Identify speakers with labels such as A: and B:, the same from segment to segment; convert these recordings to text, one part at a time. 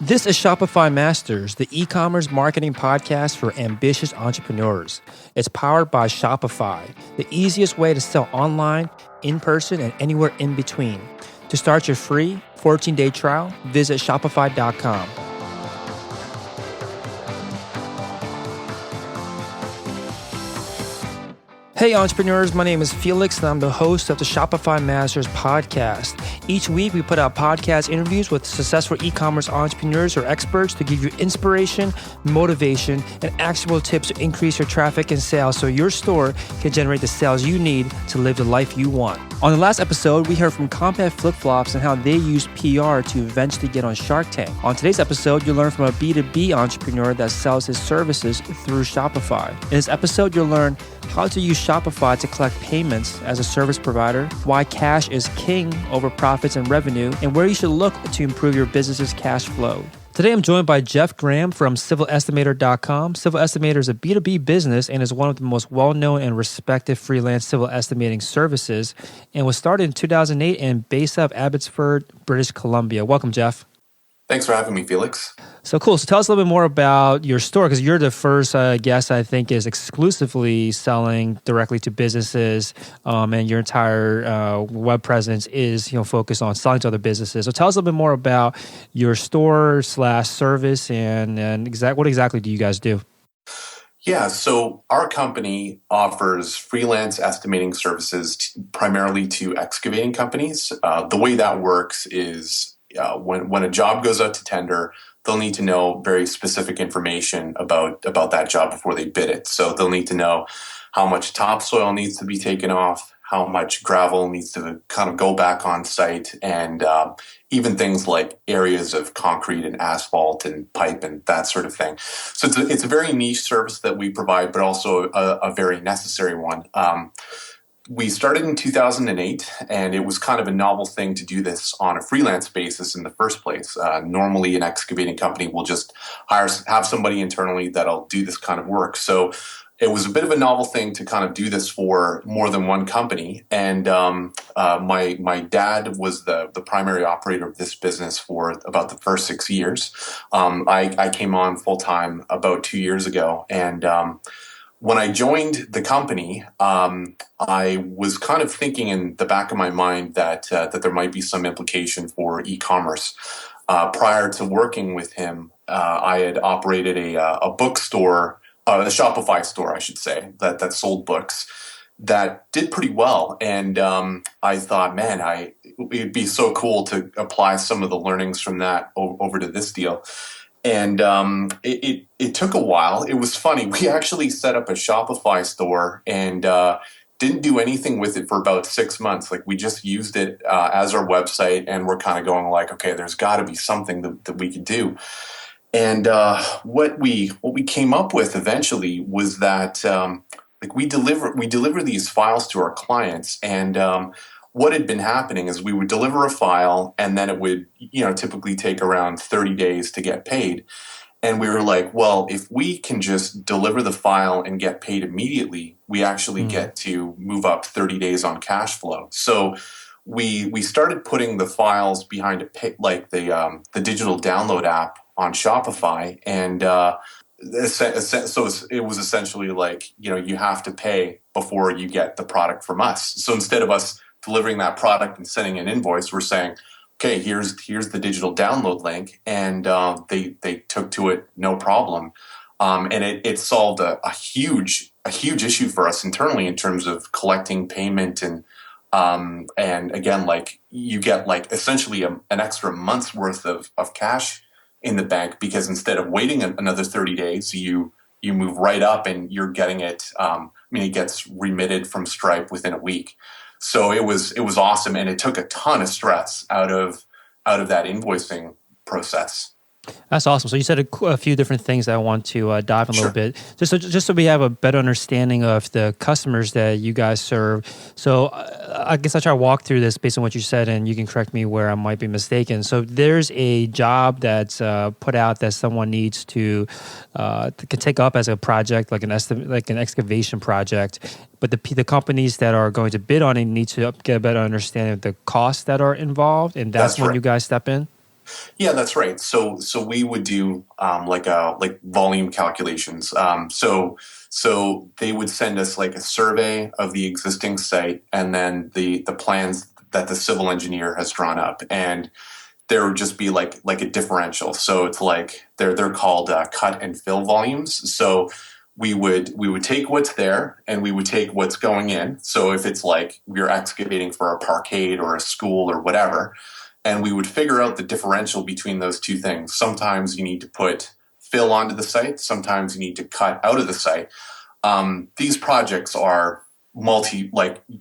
A: This is Shopify Masters, the e-commerce marketing podcast for ambitious entrepreneurs. It's powered by Shopify, the easiest way to sell online, in person, and anywhere in between. To start your free 14-day trial, visit shopify.com. Hey entrepreneurs, my name is Felix and I'm the host of the Shopify Masters podcast. Each week we put out podcast interviews with successful e-commerce entrepreneurs or experts to give you inspiration, motivation, and actionable tips to increase your traffic and sales so your store can generate the sales you need to live the life you want. On the last episode, we heard from Compact Flip Flops and how they use PR to eventually get on Shark Tank. On today's episode, you'll learn from a B2B entrepreneur that sells his services through Shopify. In this episode, you'll learn how to use Shopify to collect payments as a service provider, why cash is king over profits and revenue, and where you should look to improve your business's cash flow. Today, I'm joined by Jeff Graham from civilestimator.com. Civil Estimator is a B2B business and is one of the most well-known and respected freelance civil estimating services and was started in 2008 and based out of Abbotsford, British Columbia. Welcome, Jeff.
B: Thanks for having me, Felix.
A: So cool. So tell us a little bit more about your store, because you're the first guest I think is exclusively selling directly to businesses, and your entire web presence is focused on selling to other businesses. So tell us a little bit more about your store / service and what exactly do you guys do?
B: Yeah, so our company offers freelance estimating services primarily to excavating companies. The way that works is when a job goes out to tender, they'll need to know very specific information about that job before they bid it. So they'll need to know how much topsoil needs to be taken off, how much gravel needs to kind of go back on site, and even things like areas of concrete and asphalt and pipe and that sort of thing. So it's a very niche service that we provide, but also a very necessary one. We started in 2008, and it was kind of a novel thing to do this on a freelance basis in the first place. Normally, an excavating company will just have somebody internally that'll do this kind of work. So it was a bit of a novel thing to kind of do this for more than one company. And my dad was the primary operator of this business for about the first 6 years. I came on full time about 2 years ago, and when I joined the company, I was kind of thinking in the back of my mind that there might be some implication for e-commerce. Prior to working with him, I had operated a bookstore, a Shopify store, I should say, that sold books that did pretty well. And I thought, man, it'd be so cool to apply some of the learnings from that over to this deal. And it took a while. It was funny. We actually set up a Shopify store and didn't do anything with it for about 6 months. Like, we just used it as our website, and we're kind of going like, okay, there's got to be something that we could do. And what we came up with eventually was that we deliver these files to our clients, and what had been happening is we would deliver a file, and then it would, typically take around 30 days to get paid. And we were like, well, if we can just deliver the file and get paid immediately, we actually get to move up 30 days on cash flow. So we started putting the files behind the digital download app on Shopify, and so it was essentially like, you have to pay before you get the product from us. So instead of us delivering that product and sending an invoice, we're saying, okay, here's the digital download link, and they took to it no problem, and it solved a huge issue for us internally in terms of collecting payment, and again, like, you get like essentially an extra month's worth of cash in the bank, because instead of waiting another 30 days, you move right up and you're getting it. It gets remitted from Stripe within a week. So it was awesome, and it took a ton of stress out of that invoicing process.
A: That's awesome. So you said a few different things that I want to dive in a little bit, just so we have a better understanding of the customers that you guys serve. So I guess I'll try to walk through this based on what you said, and you can correct me where I might be mistaken. So there's a job that's put out that someone needs to can take up as a project, like an excavation project. But the companies that are going to bid on it need to get a better understanding of the costs that are involved, and that's when
B: right.
A: You guys step in?
B: Yeah, that's right. So we would do like volume calculations. So they would send us like a survey of the existing site and then the plans that the civil engineer has drawn up, and there would just be like a differential. So it's like they're called cut and fill volumes. So we would take what's there and we would take what's going in. So if it's like we're excavating for a parkade or a school or whatever, and we would figure out the differential between those two things. Sometimes you need to put fill onto the site. Sometimes you need to cut out of the site. These projects are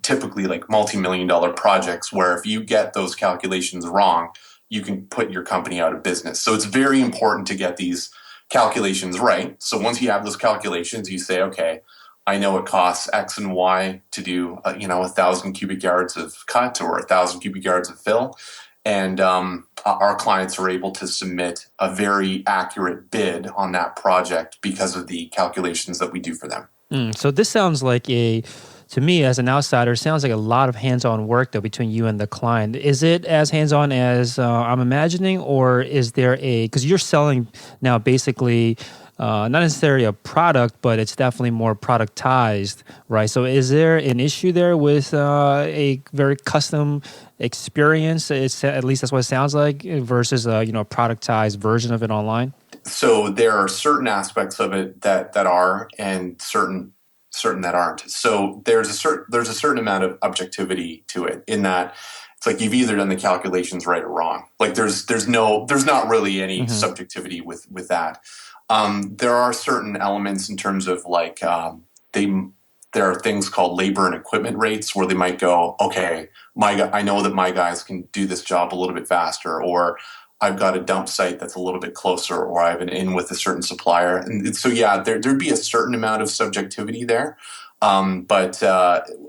B: typically like multi-million dollar projects where if you get those calculations wrong, you can put your company out of business. So it's very important to get these calculations right. So once you have those calculations, you say, okay, I know it costs X and Y to do, 1,000 cubic yards of cut or 1,000 cubic yards of fill. And our clients are able to submit a very accurate bid on that project because of the calculations that we do for them.
A: So this sounds like to me as an outsider, sounds like a lot of hands-on work though between you and the client. Is it as hands-on as I'm imagining, or is there because you're selling now basically not necessarily a product, but it's definitely more productized, right? So is there an issue there with a very custom experience? It's at least that's what it sounds like versus a productized version of it online.
B: So there are certain aspects of it that are, and certain that aren't. So there's a certain amount of objectivity to it in that it's like you've either done the calculations right or wrong. Like there's not really any subjectivity with that. There are certain elements in terms of like there are things called labor and equipment rates where they might go, okay, I know that my guys can do this job a little bit faster, or I've got a dump site that's a little bit closer, or I have an in with a certain supplier. And so, yeah, there'd be a certain amount of subjectivity there. But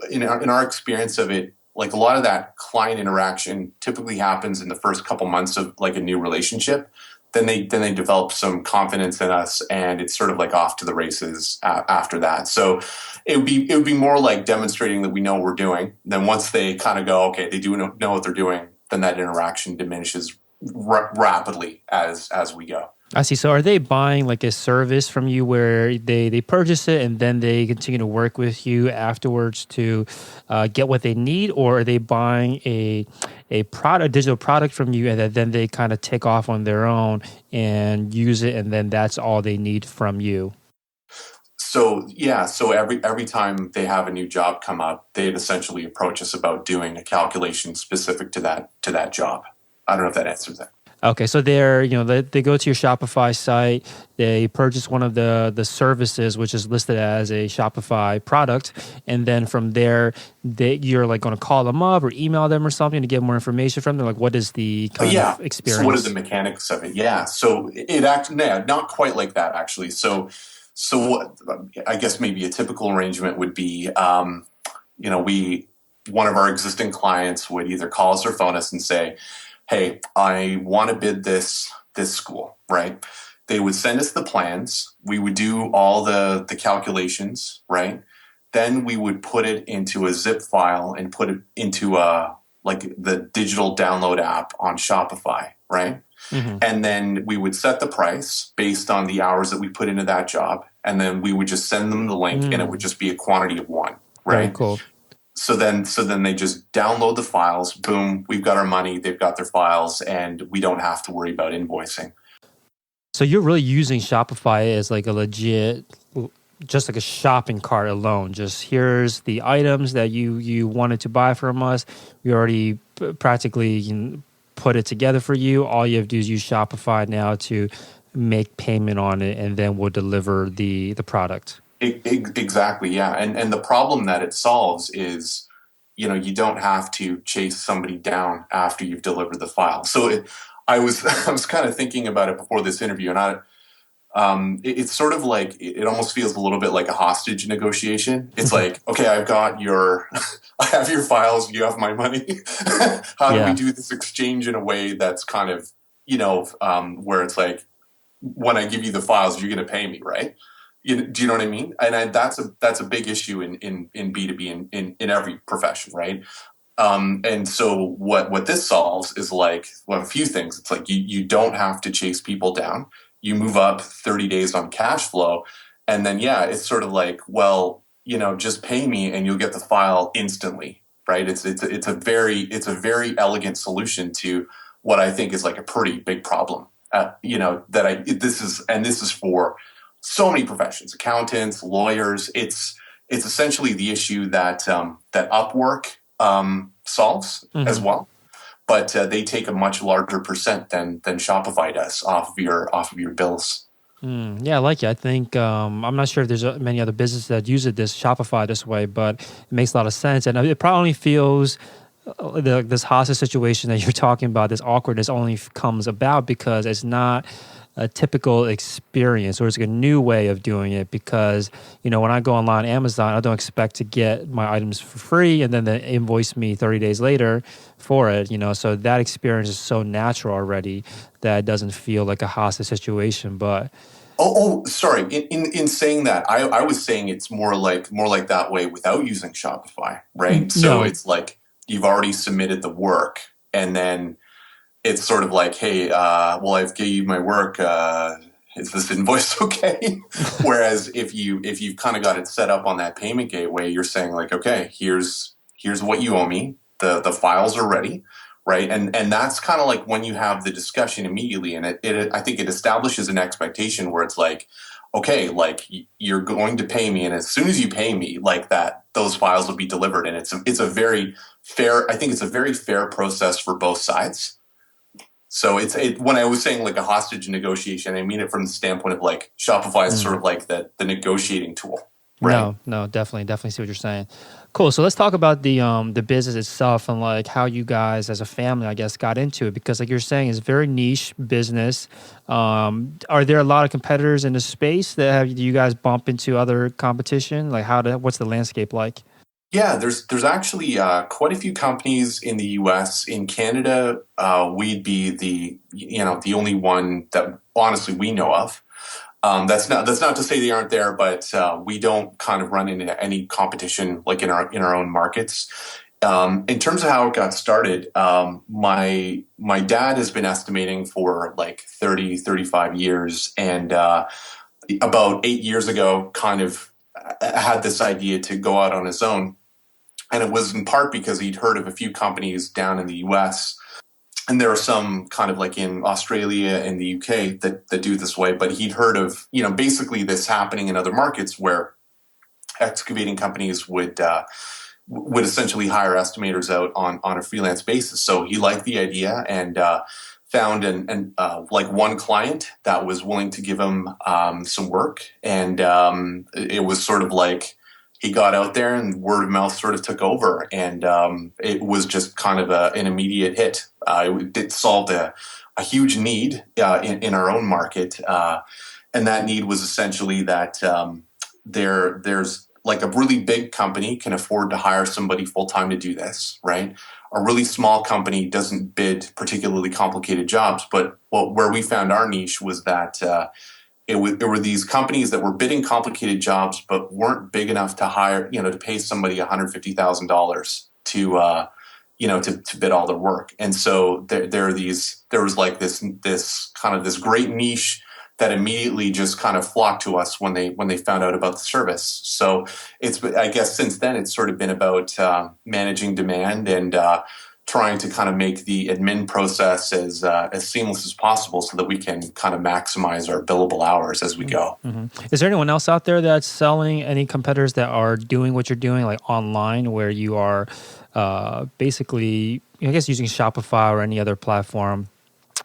B: in our experience of it, like a lot of that client interaction typically happens in the first couple months of like a new relationship. Then they develop some confidence in us, and it's sort of like off to the races after that. So it would be more like demonstrating that we know what we're doing. Then once they kind of go, okay, they do know what they're doing, then that interaction diminishes rapidly as we go.
A: I see. So are they buying like a service from you where they purchase it and then they continue to work with you afterwards to get what they need, or are they buying a digital product from you and then they kind of take off on their own and use it and then that's all they need from you?
B: So yeah, so every time they have a new job come up, they'd essentially approach us about doing a calculation specific to that job. I don't know if that answers that.
A: Okay, so they go to your Shopify site, they purchase one of the services which is listed as a Shopify product, and then from there, you're like going to call them up or email them or something to get more information from them. Like, what is the kind of experience?
B: So what is the mechanics of it? Yeah. So it actually, not quite like that actually. So what I guess maybe a typical arrangement would be, one of our existing clients would either call us or phone us and say, hey, I want to bid this school, right? They would send us the plans. We would do all the calculations, right? Then we would put it into a zip file and put it into the digital download app on Shopify, right?
A: Mm-hmm.
B: And then we would set the price based on the hours that we put into that job. And then we would just send them the link and it would just be a quantity of one, right?
A: Very cool.
B: So then they just download the files. Boom, we've got our money. They've got their files, and we don't have to worry about invoicing.
A: So you're really using Shopify as like a legit, just like a shopping cart alone. Just here's the items that you wanted to buy from us. We already practically put it together for you. All you have to do is use Shopify now to make payment on it, and then we'll deliver the product.
B: Exactly, yeah. And the problem that it solves is, you don't have to chase somebody down after you've delivered the file. So I was I was kind of thinking about it before this interview, and it's sort of like it almost feels a little bit like a hostage negotiation. It's like, okay, I have your files, you have my money. How do we do this exchange in a way that's kind of where it's like, when I give you the files, you're going to pay me, right? Do you know what I mean? And that's a big issue in B2B in every profession, right? And so what this solves is like, well, a few things. It's like you don't have to chase people down. You move up 30 days on cash flow. And then, yeah, it's sort of like, well, just pay me and you'll get the file instantly, right? It's a very elegant solution to what I think is like a pretty big problem. This is for so many professions, accountants, lawyers. It's essentially the issue that Upwork solves as
A: Mm-hmm.
B: well, but they take a much larger percent than Shopify does off of your bills.
A: Yeah, I like it. I think I'm not sure if there's many other businesses that use it this Shopify this way, but it makes a lot of sense, and it probably feels this hostage situation that you're talking about, this awkwardness only comes about because it's not a typical experience or it's like a new way of doing it because when I go online Amazon I don't expect to get my items for free and then they invoice me 30 days later for it, so that experience is so natural already that it doesn't feel like a hostage situation. But
B: Sorry. In saying that, I was saying it's more like that way without using Shopify, right? So
A: no.
B: it's like you've already submitted the work, and then it's sort of like, hey, well, I've gave you my work. Is this invoice okay? Whereas if you've kind of got it set up on that payment gateway, you're saying like, okay, here's what you owe me. The files are ready, right? And that's kind of like when you have the discussion immediately, and I think it establishes an expectation where it's like, okay, like you're going to pay me, and as soon as you pay me, like that, those files will be delivered, and it's a very fair. I think it's a very fair process for both sides. So when I was saying like a hostage negotiation, I mean it from the standpoint of like Shopify is sort of like the negotiating tool, right?
A: No, definitely see what you're saying. Cool. So let's talk about the business itself and like how you guys as a family, I guess, got into it because like you're saying, it's very niche business. Are there a lot of competitors in the space do you guys bump into other competition? Like what's the landscape like?
B: Yeah, there's actually quite a few companies in the U.S. In Canada, we'd be the only one that honestly we know of. That's not to say they aren't there, but we don't kind of run into any competition like in our own markets. In terms of how it got started, my dad has been estimating for like 35 years, and about 8 years ago, kind of had this idea to go out on his own. And it was in part because he'd heard of a few companies down in the US. And there are some kind of like in Australia and the UK that do this way. But he'd heard of, basically this happening in other markets where excavating companies would essentially hire estimators out on a freelance basis. So he liked the idea and found like one client that was willing to give him some work. And it was sort of like, he got out there and word of mouth sort of took over, and it was just kind of an immediate hit. It solved a huge need in our own market, and that need was essentially that there's like a really big company can afford to hire somebody full time to do this, right? A really small company doesn't bid particularly complicated jobs, but where we found our niche was that. There were these companies that were bidding complicated jobs, but weren't big enough to hire, to pay somebody $150,000 to bid all their work. And so there was like this kind of this great niche that immediately just kind of flocked to us when they found out about the service. So I guess since then it's sort of been about managing demand and trying to kind of make the admin process as seamless as possible so that we can kind of maximize our billable hours as we go.
A: Mm-hmm. Is there anyone else out there that's selling, any competitors that are doing what you're doing, like online, where you are basically, I guess, using Shopify or any other platform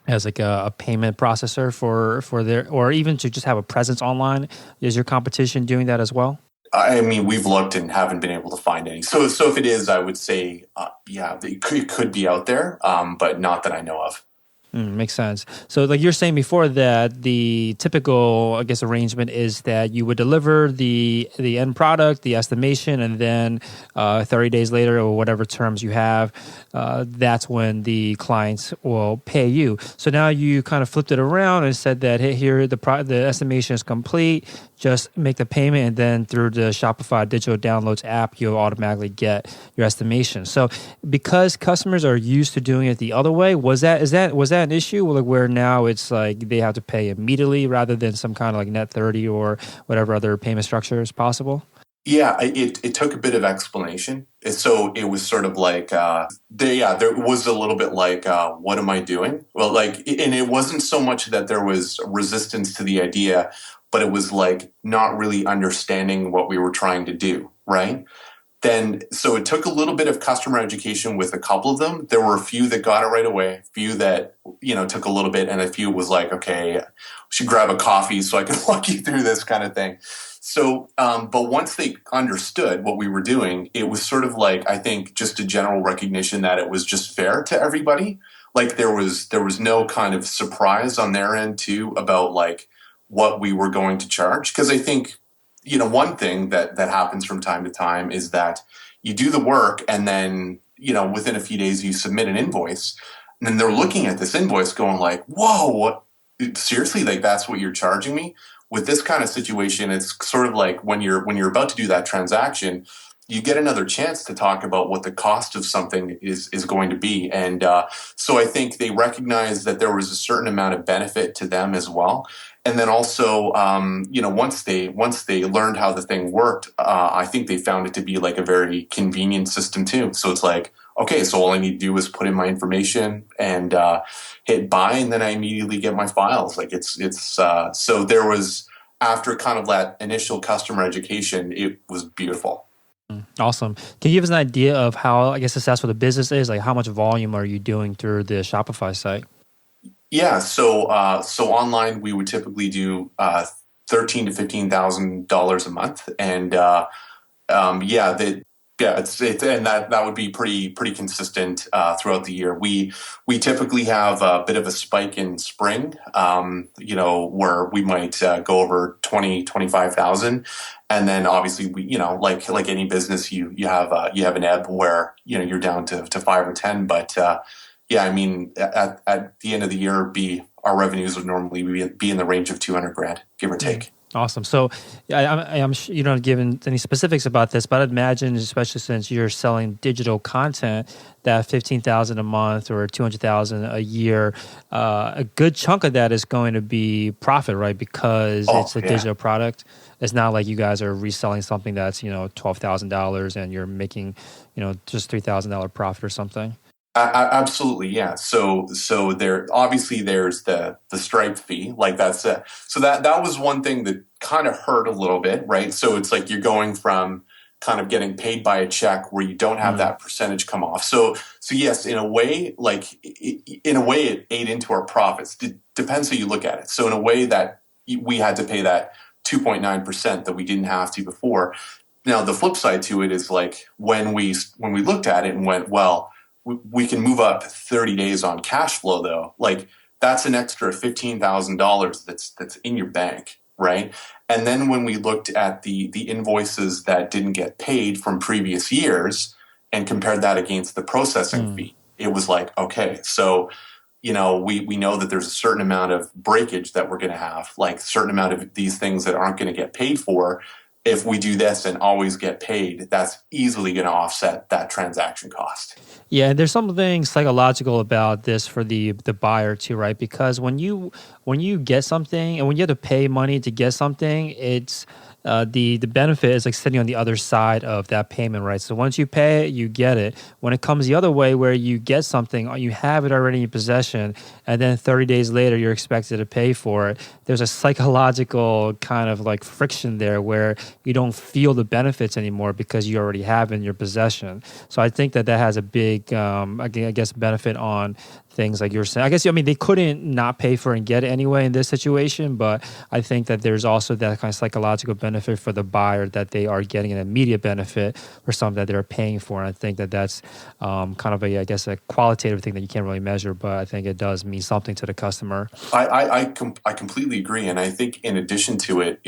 A: as like a payment processor for their, or even to just have a presence online? Is your competition doing that as well?
B: I mean, we've looked and haven't been able to find any. So if it is, I would say, yeah, it could be out there, but not that I know of.
A: Makes sense. So, like you're saying before, that the typical, I guess, arrangement is that you would deliver the end product, the estimation, and then 30 days later, or whatever terms you have, that's when the clients will pay you. So now you kind of flipped it around and said that, hey, here the estimation is complete. Just make the payment, and then through the Shopify Digital Downloads app, you'll automatically get your estimation. So, because customers are used to doing it the other way, was that an issue? Like where now it's like they have to pay immediately rather than some kind of like net 30 or whatever other payment structure is possible?
B: Yeah, it took a bit of explanation. So it was sort of like, there was a little bit like, what am I doing? Well, like, and it wasn't so much that there was resistance to the idea, but it was like not really understanding what we were trying to do, right? Then, so it took a little bit of customer education with a couple of them. There were a few that got it right away, a few that, took a little bit, and a few was like, okay, we should grab a coffee so I can walk you through this kind of thing. So, but once they understood what we were doing, it was sort of like, I think, just a general recognition that it was just fair to everybody. Like there was no kind of surprise on their end too about like what we were going to charge. Because I think, one thing that happens from time to time is that you do the work and then, within a few days you submit an invoice, and then they're looking at this invoice going like, whoa, what, seriously, like that's what you're charging me? With this kind of situation, it's sort of like when you're about to do that transaction, you get another chance to talk about what the cost of something is going to be. And so I think they recognized that there was a certain amount of benefit to them as well. And then also, once they learned how the thing worked, I think they found it to be like a very convenient system too. So it's like, okay, so all I need to do is put in my information and hit buy, and then I immediately get my files. Like it's so there was, after kind of that initial customer education, it was beautiful.
A: Awesome. Can you give us an idea of how, I guess, successful the business is? Like how much volume are you doing through the Shopify site?
B: Yeah, so online we would typically do $13,000 to $15,000 a month, and it's and that would be pretty consistent throughout the year. We typically have a bit of a spike in spring, where we might go over 25,000, and then obviously we, like any business, you have an ebb where you're down to 5 or 10, but yeah, I mean, at the end of the year, our revenues would normally be in the range of 200 grand, give or take.
A: Awesome. So I'm sure you don't give any specifics about this, but I'd imagine, especially since you're selling digital content, that 15,000 a month or 200,000 a year, a good chunk of that is going to be profit, right? Because it's a digital product. It's not like you guys are reselling something that's $12,000 and you're making just $3,000 profit or something.
B: Absolutely, yeah. So there obviously there's the Stripe fee, like that's it. So that was one thing that kind of hurt a little bit, right? So it's like you're going from kind of getting paid by a check where you don't have that percentage come off. So yes, in a way, it ate into our profits. Depends how you look at it. So in a way that we had to pay that 2.9% that we didn't have to before. Now the flip side to it is like when we looked at it and went, well, we can move up 30 days on cash flow though. Like that's an extra $15,000 that's in your bank, right? And then when we looked at the invoices that didn't get paid from previous years and compared that against the processing fee, it was like, okay, so we know that there's a certain amount of breakage that we're going to have, like a certain amount of these things that aren't going to get paid for. If we do this and always get paid, that's easily going to offset that transaction cost.
A: Yeah, and there's something psychological about this for the buyer too, right? Because when you get something and when you have to pay money to get something, it's the benefit is like sitting on the other side of that payment, right? So once you pay it, you get it. When it comes the other way, where you get something, you have it already in your possession, and then 30 days later, you're expected to pay for it. There's a psychological kind of like friction there where you don't feel the benefits anymore because you already have it in your possession. So I think that has a big, I guess, benefit on things like you're saying. I guess, I mean, they couldn't not pay for it and get it anyway in this situation, but I think that there's also that kind of psychological benefit for the buyer that they are getting an immediate benefit for something that they're paying for. And I think that that's kind of I guess, a qualitative thing that you can't really measure, but I think it does mean something to the customer.
B: I completely agree. And I think in addition to it,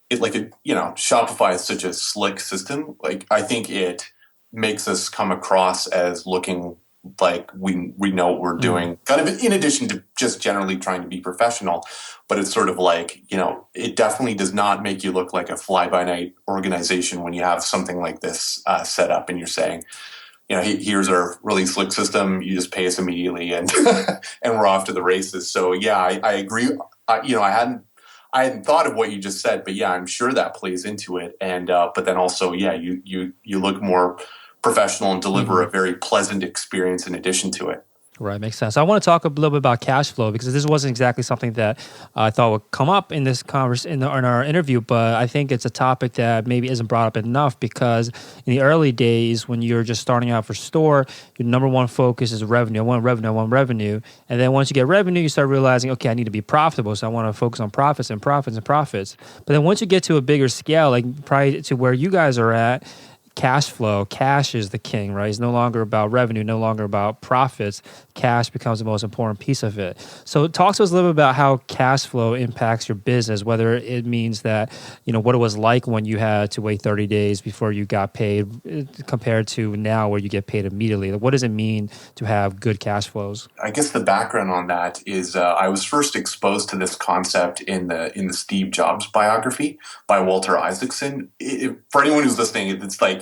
B: Shopify is such a slick system. Like, I think it makes us come across as looking like we know what we're doing, kind of in addition to just generally trying to be professional. But it's sort of like, it definitely does not make you look like a fly-by-night organization when you have something like this set up and you're saying, here's our really slick system. You just pay us immediately, and and we're off to the races. So yeah, I agree. I hadn't thought of what you just said, but yeah, I'm sure that plays into it. And but then also, yeah, you look more professional and deliver a very pleasant experience in addition to it.
A: Right, makes sense. I want to talk a little bit about cash flow because this wasn't exactly something that I thought would come up in this in our interview, but I think it's a topic that maybe isn't brought up enough because in the early days when you're just starting out for store, your number one focus is revenue. I want revenue. And then once you get revenue, you start realizing, okay, I need to be profitable, so I want to focus on profits and profits and profits. But then once you get to a bigger scale, like probably to where you guys are at, cash flow, cash is the king, right? It's no longer about revenue, no longer about profits. Cash becomes the most important piece of it. So talk to us a little bit about how cash flow impacts your business, whether it means that, what it was like when you had to wait 30 days before you got paid compared to now where you get paid immediately. What does it mean to have good cash flows?
B: I guess the background on that is I was first exposed to this concept in the Steve Jobs biography by Walter Isaacson. For anyone who's listening, it's like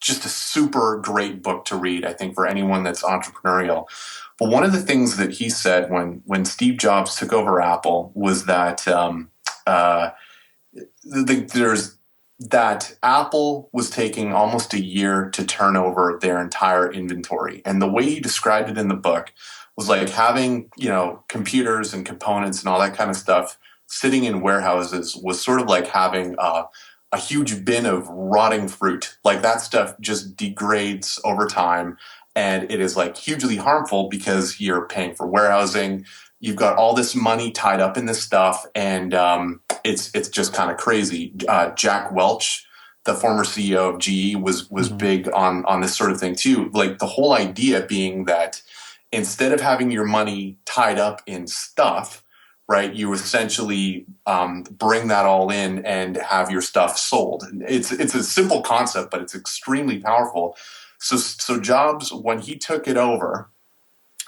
B: just a super great book to read, I think, for anyone that's entrepreneurial. But one of the things that he said when Steve Jobs took over Apple was that that Apple was taking almost a year to turn over their entire inventory. And the way he described it in the book was like having, computers and components and all that kind of stuff sitting in warehouses was sort of like having a huge bin of rotting fruit. Like, that stuff just degrades over time, and it is like hugely harmful because you're paying for warehousing. You've got all this money tied up in this stuff, and it's just kind of crazy. Jack Welch, the former CEO of GE, was big on this sort of thing too. Like, the whole idea being that instead of having your money tied up in stuff, right, you essentially bring that all in and have your stuff sold. It's a simple concept, but it's extremely powerful. So Jobs, when he took it over,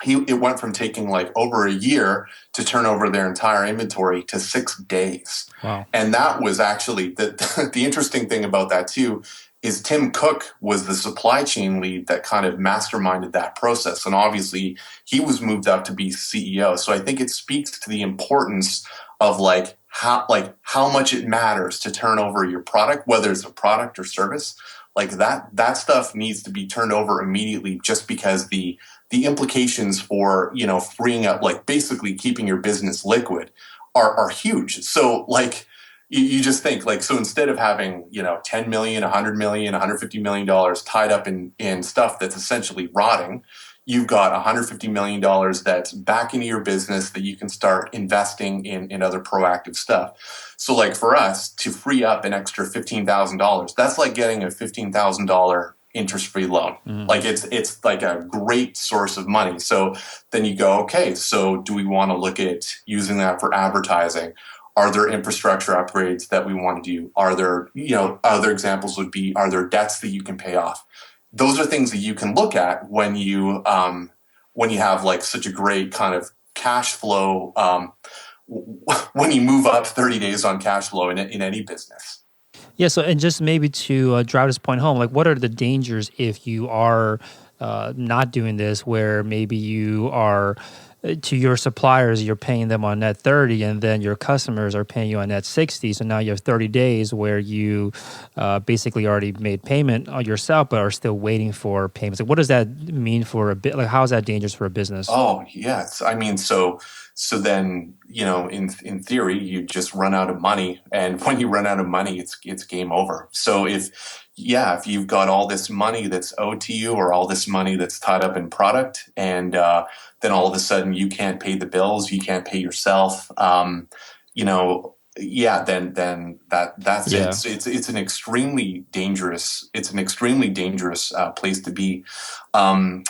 B: it went from taking like over a year to turn over their entire inventory to 6 days.
A: Wow.
B: And that was actually the interesting thing about that too is Tim Cook was the supply chain lead that kind of masterminded that process. And obviously he was moved up to be CEO. So I think it speaks to the importance of how much it matters to turn over your product, whether it's a product or service. Like that stuff needs to be turned over immediately, just because the implications for, freeing up, like basically keeping your business liquid are huge. So like, you just think like, so instead of having, 10 million, 100 million, 150 million dollars tied up in stuff that's essentially rotting, you've got 150 million dollars that's back into your business that you can start investing in other proactive stuff. So like for us to free up an extra $15,000, that's like getting a $15,000 interest-free loan. Like it's like a great source of money. So then you go, okay, so do we want to look at using that for advertising? Are there infrastructure upgrades that we want to do? Are there, other examples would be, are there debts that you can pay off? Those are things that you can look at when you have like such a great kind of cash flow, when you move up 30 days on cash flow in any business.
A: Yeah. So, and just maybe to drive this point home, like what are the dangers if you are not doing this, where maybe you are to your suppliers, you're paying them on net 30, and then your customers are paying you on net 60. So now you have 30 days where you basically already made payment on yourself, but are still waiting for payments. Like, what does that mean for a bit? Like, how is that dangerous for a business?
B: Oh, yes. I mean, so then, in theory, you just run out of money. And when you run out of money, it's game over. So if yeah, if you've got all this money that's owed to you or all this money that's tied up in product, and then all of a sudden you can't pay the bills, you can't pay yourself, yeah, then that's it.
A: Yeah.
B: It's an extremely dangerous place to be. Um,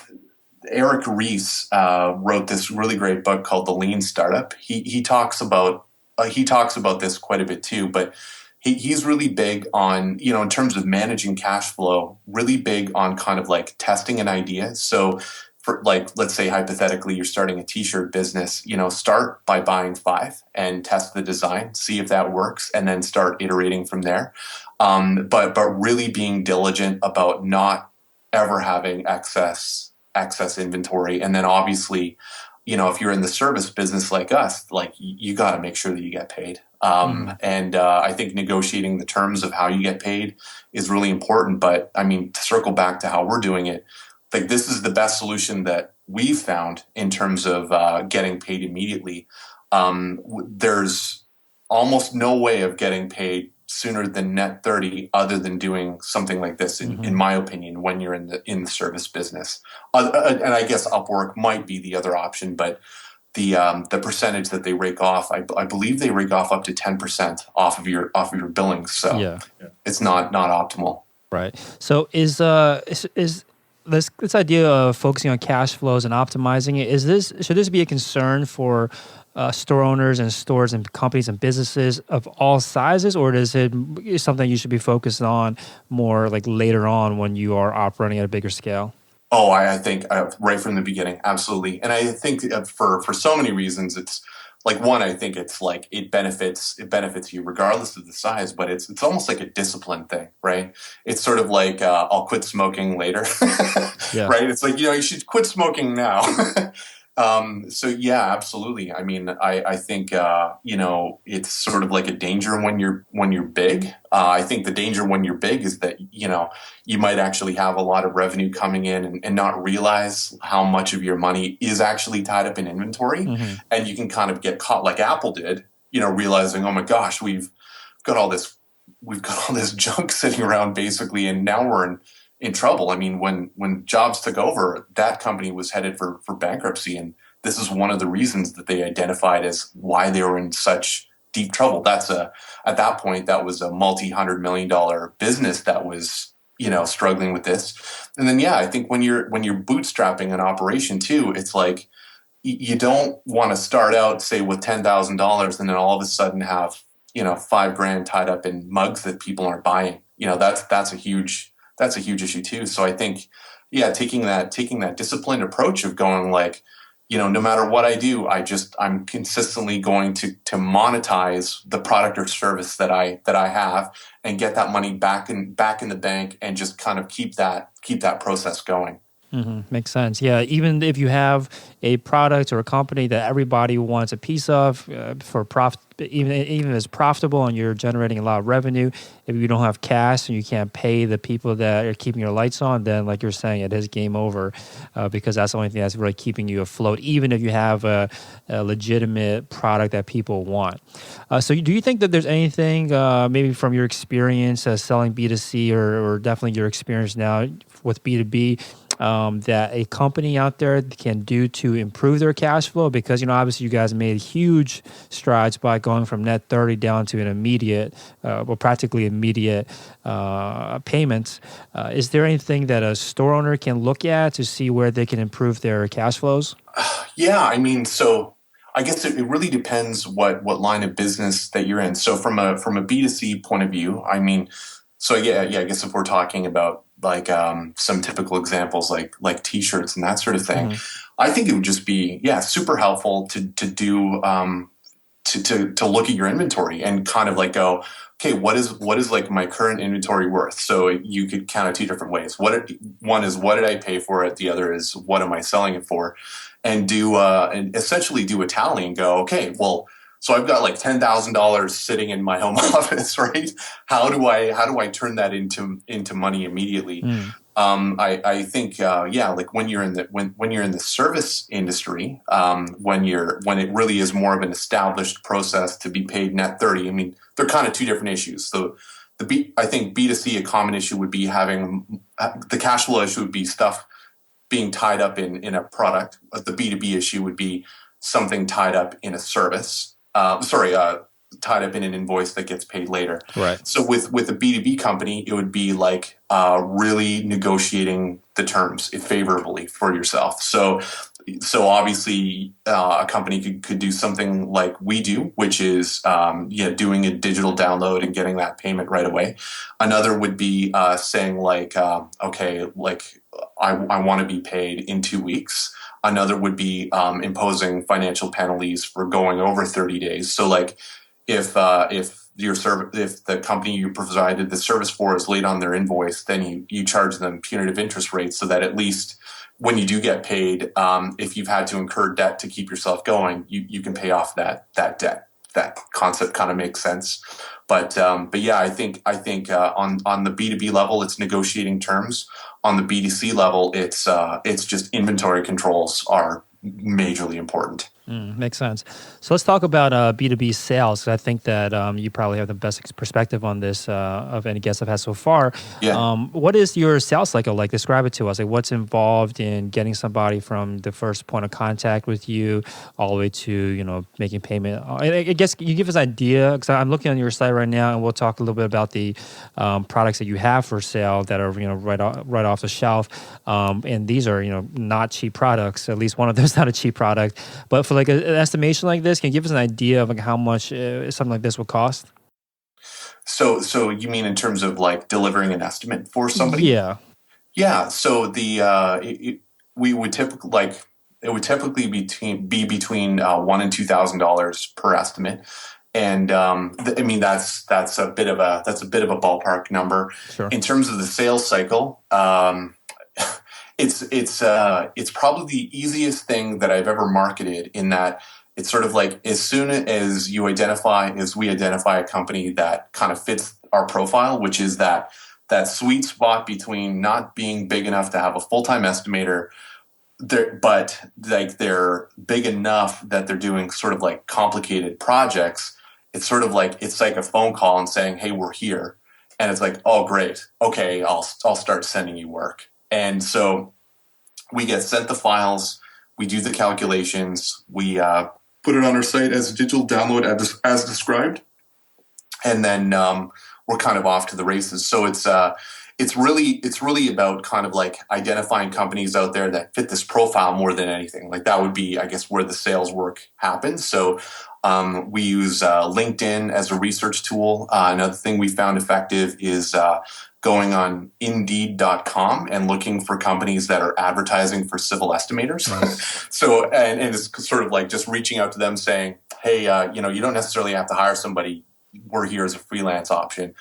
B: Eric Ries wrote this really great book called The Lean Startup. He talks about this quite a bit too, but he's really big on, in terms of managing cash flow, really big on kind of like testing an idea. So for like, let's say hypothetically, you're starting a t-shirt business, start by buying 5 and test the design, see if that works, and then start iterating from there. But really being diligent about not ever having excess inventory. And then obviously, if you're in the service business like us, like you got to make sure that you get paid. And I think negotiating the terms of how you get paid is really important. But I mean, to circle back to how we're doing it, like this is the best solution that we've found in terms of getting paid immediately. There's almost no way of getting paid sooner than net 30 other than doing something like this, in my opinion, when you're in the service business. And I guess Upwork might be the other option, but the percentage that they rake off, I believe they rake off up to 10% off of your billings. So
A: Yeah.
B: it's not optimal.
A: Right. So is this idea of focusing on cash flows and optimizing it, should this be a concern for store owners and stores and companies and businesses of all sizes, or is something you should be focused on more like later on when you are operating at a bigger scale?
B: Oh, I think right from the beginning, absolutely. And I think for so many reasons, it's like, one, I think it's like it benefits you regardless of the size, but it's almost like a discipline thing, right? It's sort of like I'll quit smoking later,
A: Yeah.
B: right? It's like, you should quit smoking now. So yeah, absolutely. I mean, I think it's sort of like a danger when you're big. I think the danger when you're big is that you might actually have a lot of revenue coming in and not realize how much of your money is actually tied up in inventory, and you can kind of get caught like Apple did, realizing, oh my gosh, we've got all this junk sitting around basically, and now we're in trouble. I mean, when Jobs took over, that company was headed for bankruptcy, and this is one of the reasons that they identified as why they were in such deep trouble. At that point, that was a multi-$100 million business that was struggling with this. And then I think when you're bootstrapping an operation too, it's like you don't want to start out, say, with $10,000 and then all of a sudden have $5,000 tied up in mugs that people aren't buying. That's a huge issue too. So I think, taking that disciplined approach of going like, no matter what I do, I'm consistently going to monetize the product or service that I have and get that money back in the bank and just kind of keep that process going.
A: Makes sense. Yeah, even if you have a product or a company that everybody wants a piece of for profit, even if it's profitable and you're generating a lot of revenue, if you don't have cash and you can't pay the people that are keeping your lights on, then like you're saying, it is game over because that's the only thing that's really keeping you afloat, even if you have a legitimate product that people want. So do you think that there's anything, maybe from your experience selling B2C or definitely your experience now with B2B, that a company out there can do to improve their cash flow? Because, obviously you guys made huge strides by going from net 30 down to an immediate, practically immediate payments. Is there anything that a store owner can look at to see where they can improve their cash flows?
B: Yeah, I mean, so I guess it really depends what line of business that you're in. So from a B2C point of view, I mean, so I guess if we're talking about like some typical examples like t-shirts and that sort of thing, I think it would just be super helpful to do to look at your inventory and kind of like go, okay, what is like my current inventory worth? So you could count it two different ways. One is what did I pay for it? The other is what am I selling it for? And and essentially do a tally and go, okay, well, so I've got like $10,000 sitting in my home office, right? How do I turn that into money immediately? I think like when you're in the service industry, when it really is more of an established process to be paid net 30. I mean, they're kind of two different issues. So I think B2C, a common issue would be having the cash flow issue would be stuff being tied up in a product. The B2B issue would be something tied up in a service. Tied up in an invoice that gets paid later.
A: Right.
B: So with a B2B company, it would be like really negotiating the terms favorably for yourself. So obviously, a company could do something like we do, which is doing a digital download and getting that payment right away. Another would be saying like, okay, like I want to be paid in 2 weeks. Another would be imposing financial penalties for going over 30 days. So like if the company you provided the service for is late on their invoice, then you charge them punitive interest rates so that at least when you do get paid, if you've had to incur debt to keep yourself going, you can pay off that debt. That concept kind of makes sense. But yeah, I think on the B2B level, it's negotiating terms. On the B2C level, it's just inventory controls are majorly important.
A: Makes sense. So let's talk about B2B sales. I think that you probably have the best perspective on this of any guests I've had so far.
B: Yeah.
A: What is your sales cycle like? Describe it to us. Like, what's involved in getting somebody from the first point of contact with you all the way to making payment? I guess you give us an idea, because I'm looking on your site right now, and we'll talk a little bit about the products that you have for sale that are right off the shelf. And these are not cheap products. At least one of them is not a cheap product. But for like an estimation like this, can you give us an idea of like how much something like this would cost?
B: So you mean in terms of like delivering an estimate for somebody?
A: Yeah.
B: Yeah. So we would typically it would typically be between $1,000 and $2,000 per estimate, and I mean that's a bit of a ballpark number.
A: Sure.
B: In terms of the sales cycle, it's probably the easiest thing that I've ever marketed, in that it's sort of like as soon as we identify a company that kind of fits our profile, which is that sweet spot between not being big enough to have a full-time estimator, but like they're big enough that they're doing sort of like complicated projects. It's sort of like it's like a phone call and saying, "Hey, we're here," and it's like, "Oh, great, okay, I'll start sending you work." And so we get sent the files, we do the calculations, we put it on our site as a digital download as described, and then we're kind of off to the races. So it's really about kind of like identifying companies out there that fit this profile more than anything. Like that would be, I guess, where the sales work happens. So we use LinkedIn as a research tool. Another thing we found effective is going on Indeed.com and looking for companies that are advertising for civil estimators. So, and it's sort of like just reaching out to them saying, hey, you don't necessarily have to hire somebody. We're here as a freelance option.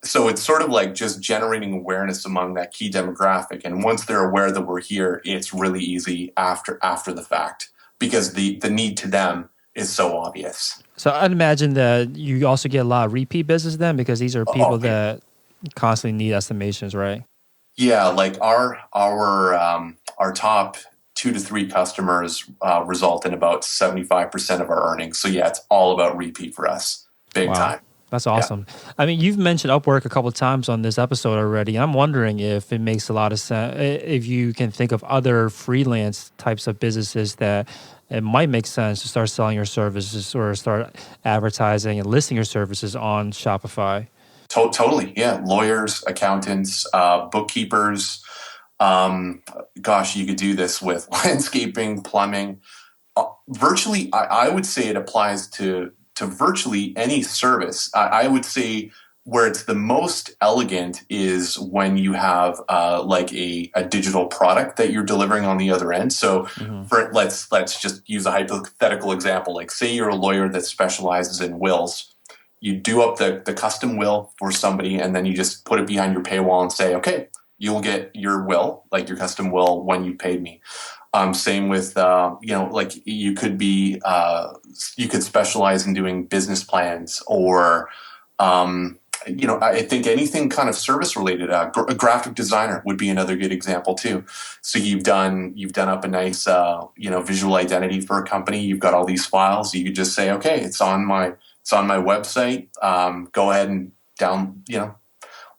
B: So it's sort of like just generating awareness among that key demographic. And once they're aware that we're here, it's really easy after the fact, because the need to them is so obvious.
A: So I'd imagine that you also get a lot of repeat business then, because these are people that constantly need estimations, right?
B: Yeah, like our top 2 to 3 customers result in about 75% of our earnings. So yeah, it's all about repeat for us, big time.
A: That's awesome. Yeah. I mean, you've mentioned Upwork a couple of times on this episode already. I'm wondering if it makes a lot of sense, if you can think of other freelance types of businesses that it might make sense to start selling your services or start advertising and listing your services on Shopify.
B: Totally, yeah. Lawyers, accountants, bookkeepers. Gosh, you could do this with landscaping, plumbing. Virtually, I would say it applies to virtually any service. I would say where it's the most elegant is when you have like a digital product that you're delivering on the other end. So let's just use a hypothetical example. Like say you're a lawyer that specializes in wills. You do up the custom will for somebody, and then you just put it behind your paywall and say, okay, you'll get your will, like your custom will, when you paid me. Same with, like you could specialize in doing business plans, or, I think anything kind of service related. A graphic designer would be another good example too. So you've done up a nice, visual identity for a company. You've got all these files. You could just say, okay, it's on my website. Go ahead and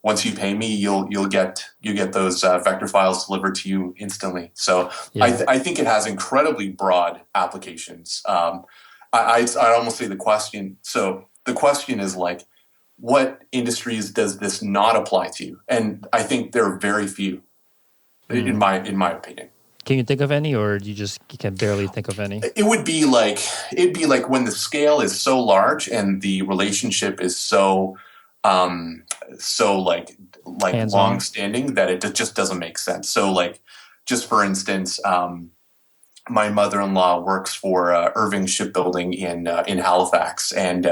B: once you pay me, you get those vector files delivered to you instantly. So
A: Yeah.
B: I think it has incredibly broad applications. I'd almost say the question. So the question is like, what industries does this not apply to? And I think there are very few, in my opinion.
A: Can you think of any, or you can barely think of any?
B: It'd be like when the scale is so large and the relationship is so so long
A: Hands-on.
B: standing that it just doesn't make sense. So like, just for instance, my mother-in-law works for Irving Shipbuilding in Halifax, and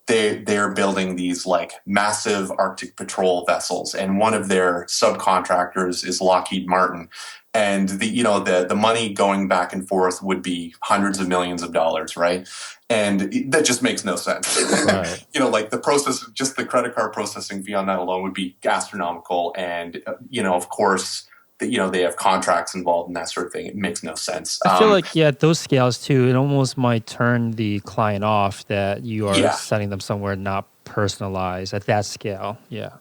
B: they're building these like massive Arctic patrol vessels, and one of their subcontractors is Lockheed Martin. And the money going back and forth would be hundreds of millions of dollars, right? And that just makes no sense.
A: Right.
B: Like the process, just the credit card processing fee on that alone would be astronomical. And of course, they have contracts involved and that sort of thing. It makes no sense.
A: I feel like, at those scales too, it almost might turn the client off that you are
B: Yeah.
A: sending them somewhere not personalized at that scale. Yeah.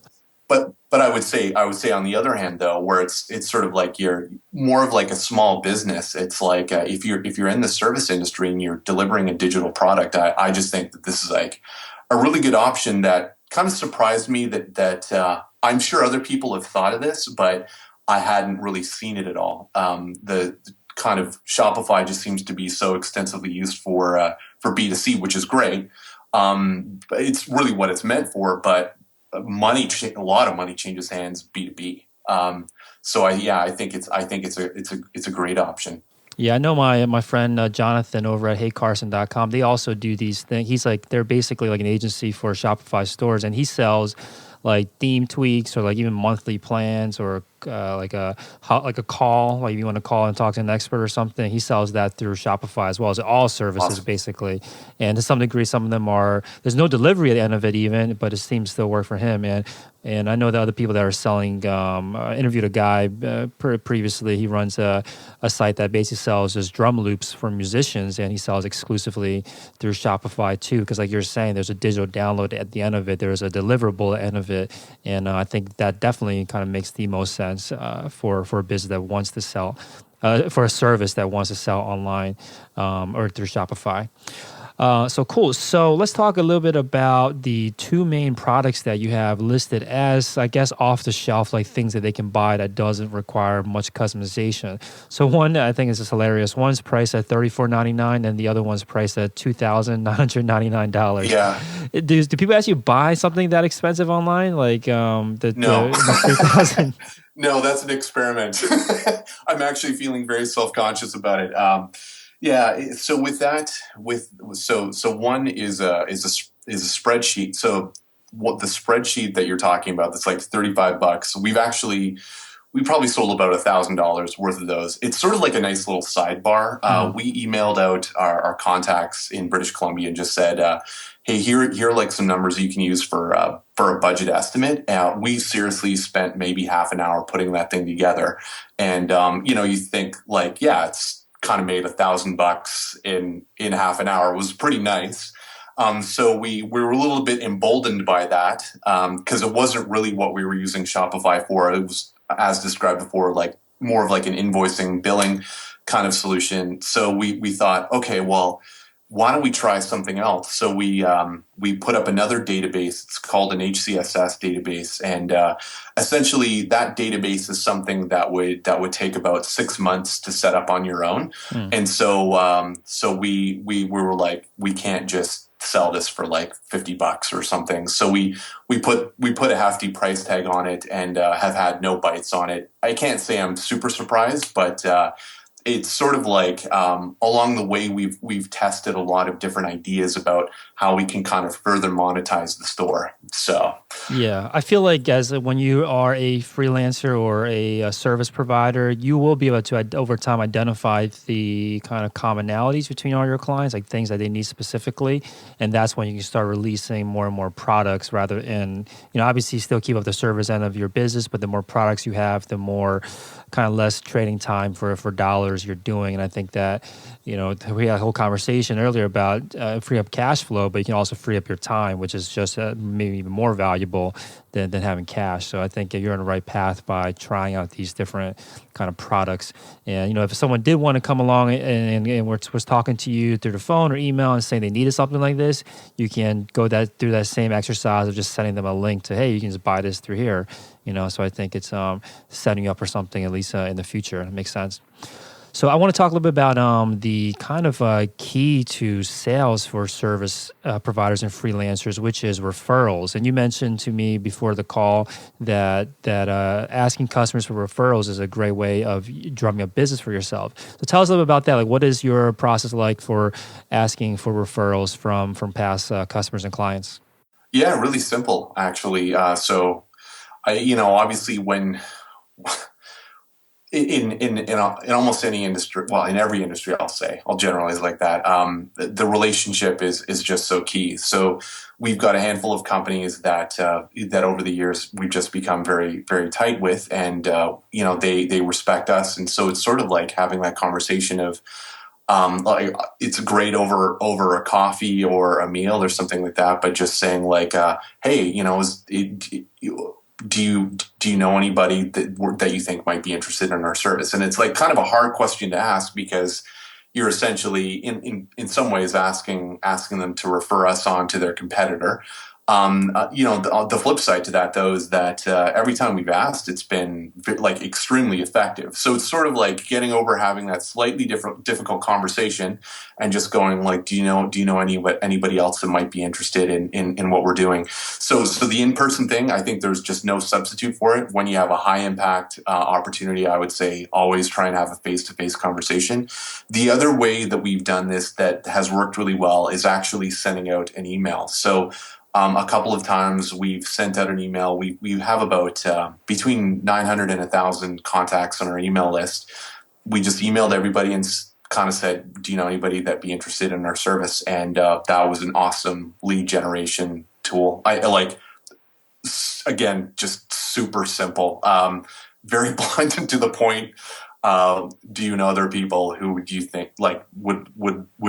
B: But I would say on the other hand though, where it's sort of like you're more of like a small business. It's like if you're in the service industry and you're delivering a digital product, I just think that this is like a really good option that kind of surprised me that I'm sure other people have thought of this, but I hadn't really seen it at all. The kind of Shopify just seems to be so extensively used for B2C, which is great. But it's really what it's meant for, but a lot of money changes hands B2B. So I think it's a great option.
A: Yeah, I know my friend Jonathan over at HeyCarson.com. They also do these things. They're basically like an agency for Shopify stores, and he sells like theme tweaks or like even monthly plans or like a call, like if you want to call and talk to an expert or something. He sells that through Shopify as well as all services.
B: Awesome.
A: Basically. And to some degree, some of them there's no delivery at the end of it even, but it seems to still work for him. And I know the other people that are selling, I interviewed a guy previously. He runs a site that basically sells just drum loops for musicians, and he sells exclusively through Shopify too. Because like you're saying, there's a digital download at the end of it. There's a deliverable at the end of it. And I think that definitely kind of makes the most sense for a business that wants to sell, for a service that wants to sell online or through Shopify. So cool. So let's talk a little bit about the two main products that you have listed as, I guess, off the shelf, like things that they can buy that doesn't require much customization. So one, I think is just hilarious. One's priced at $34.99 and the other one's priced at $2,999.
B: Yeah.
A: Do people actually buy something that expensive online? Like
B: No.
A: the 3,000?
B: No, that's an experiment. I'm actually feeling very self-conscious about it. Yeah. So with that, so one is a spreadsheet. So what the spreadsheet that you're talking about, that's like $35. We probably sold about $1,000 worth of those. It's sort of like a nice little sidebar. We emailed out our contacts in British Columbia and just said, hey, here are like some numbers you can use for a budget estimate. We seriously spent maybe half an hour putting that thing together. And, you think like, yeah, it's kind of made $1,000 in half an hour. It was pretty nice. So we were a little bit emboldened by that because it wasn't really what we were using Shopify for. It was, as described before, like more of like an invoicing, billing kind of solution. So we thought, okay, well, why don't we try something else? So we put up another database. It's called an HCSS database, and essentially that database is something that would take about 6 months to set up on your own. And so we were like, we can't just sell this for like $50 or something. So we put a hefty price tag on it and have had no bites on it. I can't say I'm super surprised, but it's sort of like along the way we've tested a lot of different ideas about how we can kind of further monetize the store. So
A: yeah, I feel like when you are a freelancer or a service provider, you will be able to over time identify the kind of commonalities between all your clients, like things that they need specifically, and that's when you can start releasing more and more products. Rather than obviously still keep up the service end of your business, but the more products you have, the more kind of less trading time for dollars sellers you're doing. And I think that, we had a whole conversation earlier about free up cash flow, but you can also free up your time, which is just maybe even more valuable than having cash. So I think you're on the right path by trying out these different kind of products. And, if someone did want to come along and was talking to you through the phone or email and saying they needed something like this, you can go through that same exercise of just sending them a link to, hey, you can just buy this through here. So I think it's setting you up for something, at least in the future. It makes sense. So I want to talk a little bit about the kind of key to sales for service providers and freelancers, which is referrals. And you mentioned to me before the call that asking customers for referrals is a great way of drumming up business for yourself. So tell us a little bit about that. Like, what is your process like for asking for referrals from past customers and clients?
B: Yeah, really simple, actually. So obviously when in almost any industry, well, in every industry, I'll generalize like that. The relationship is just so key. So we've got a handful of companies that over the years we've just become very, very tight with, and they respect us, and so it's sort of like having that conversation of. Like it's great over a coffee or a meal or something like that, but just saying like, hey, do you know anybody that you think might be interested in our service? And it's like kind of a hard question to ask, because you're essentially in some ways asking them to refer us on to their competitor. The flip side to that, though, is that every time we've asked, it's been like extremely effective. So it's sort of like getting over having that slightly difficult conversation and just going like, do you know anybody else that might be interested in what we're doing? So the in-person thing, I think there's just no substitute for it. When you have a high impact opportunity, I would say always try and have a face-to-face conversation. The other way that we've done this that has worked really well is actually sending out an email. So a couple of times we've sent out an email. We have about between 900 and 1,000 contacts on our email list. We just emailed everybody and kind of said, do you know anybody that'd be interested in our service? And that was an awesome lead generation tool. I like, again, just super simple, very blunt and to the point. Do you know other people who do you think like would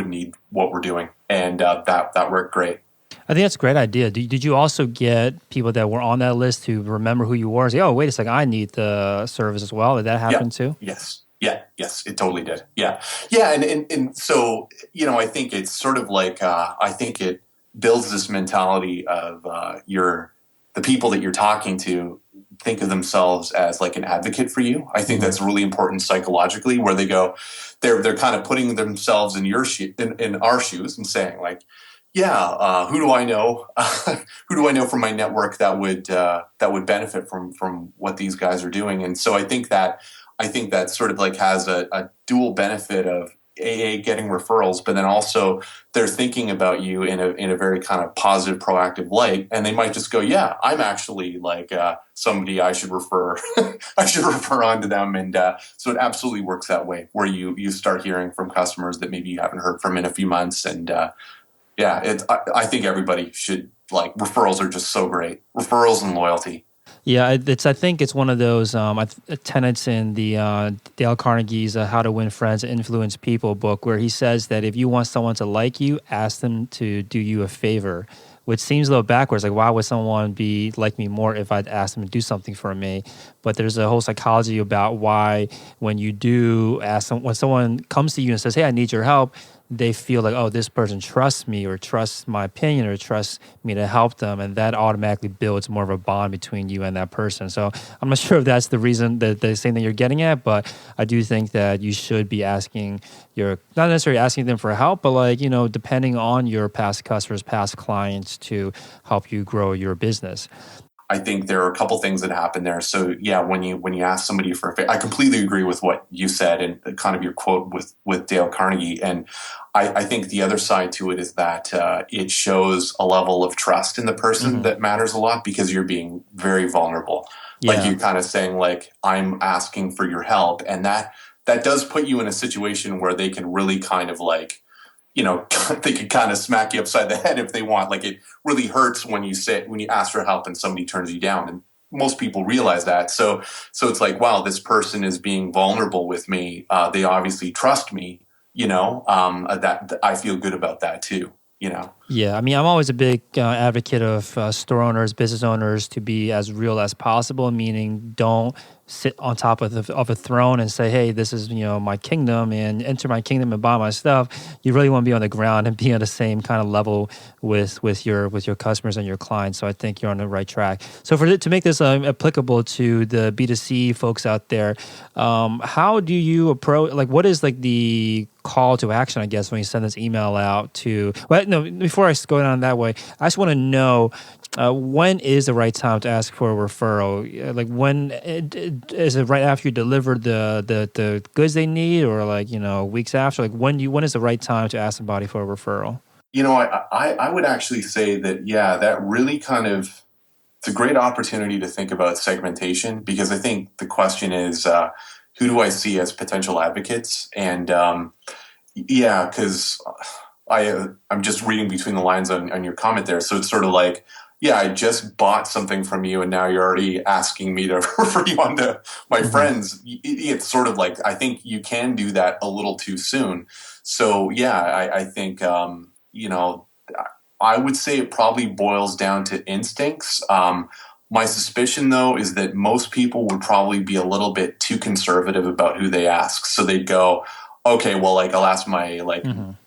B: need what we're doing? And that worked great.
A: I think that's a great idea. Did you also get people that were on that list who remember who you were and say, oh, wait a second, I need the service as well? Did that happen too?
B: Yes. Yes, it totally did. Yeah. And so, I think it's sort of like, I think it builds this mentality of the people that you're talking to think of themselves as like an advocate for you. I think that's really important psychologically, where they go, they're kind of putting themselves in in our shoes and saying like, yeah, who do I know? Who do I know from my network that would benefit from what these guys are doing? And so I think that sort of like has a dual benefit of getting referrals, but then also they're thinking about you in a very kind of positive, proactive light, and they might just go, yeah, I'm actually like somebody I should refer I should refer on to them, and so it absolutely works that way, where you start hearing from customers that maybe you haven't heard from in a few months, and I think everybody should, like, referrals are just so great. Referrals and loyalty.
A: Yeah, I think it's one of those tenets in the Dale Carnegie's How to Win Friends and Influence People book, where he says that if you want someone to like you, ask them to do you a favor, which seems a little backwards. Like, why would someone be like me more if I'd ask them to do something for me? But there's a whole psychology about why when you do ask them, when someone comes to you and says, hey, I need your help, they feel like, oh, this person trusts me or trusts my opinion or trusts me to help them. And that automatically builds more of a bond between you and that person. So I'm not sure if that's the reason, that the same thing you're getting at, but I do think that you should be asking not necessarily asking them for help, but like, depending on your past customers, past clients to help you grow your business.
B: I think there are a couple things that happen there. So yeah, when you ask somebody for a favor, I completely agree with what you said and kind of your quote with Dale Carnegie. And I think the other side to it is that it shows a level of trust in the person that matters a lot, because you're being very vulnerable. Yeah. Like you're kind of saying like, I'm asking for your help. And that does put you in a situation where they can really kind of like, they could kind of smack you upside the head if they want. Like, it really hurts when you ask for help and somebody turns you down. And most people realize that. So it's like, wow, this person is being vulnerable with me. They obviously trust me, that I feel good about that too,
A: Yeah, I mean, I'm always a big advocate of store owners, business owners to be as real as possible, meaning don't sit on top of a throne and say, hey, this is, my kingdom and enter my kingdom and buy my stuff. You really want to be on the ground and be on the same kind of level with your customers and your clients. So I think you're on the right track. So to make this applicable to the B2C folks out there, how do you approach, like, what is like the call to action, I guess, when you send this email out to, well, no, before I go down that way, I just want to know when is the right time to ask for a referral? Like when is it right after you deliver the goods they need, or like, weeks after? Like when is the right time to ask somebody for a referral?
B: I would actually say that, yeah, that really kind of, it's a great opportunity to think about segmentation, because I think the question is, who do I see as potential advocates? And yeah, because I'm just reading between the lines on your comment there. So it's sort of like, yeah, I just bought something from you, and now you're already asking me to refer you on to my friends. It's sort of like, I think you can do that a little too soon. So yeah, I think I would say it probably boils down to instincts. My suspicion, though, is that most people would probably be a little bit too conservative about who they ask. So they'd go, okay, well, like, I'll ask my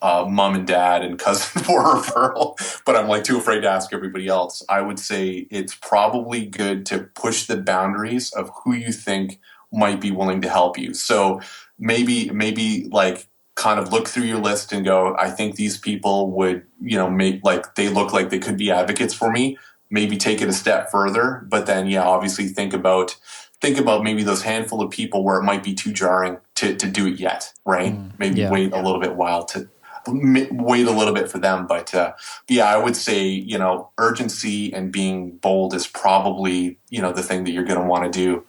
B: mom and dad and cousin for a referral, but I'm like too afraid to ask everybody else. I would say it's probably good to push the boundaries of who you think might be willing to help you. So maybe like kind of look through your list and go, I think these people would, make like they look like they could be advocates for me. Maybe take it a step further, but then, yeah, obviously think about maybe those handful of people where it might be too jarring to do it yet, right? Maybe wait a little bit wait a little bit for them. But yeah, I would say, urgency and being bold is probably, the thing that you're going to want to do.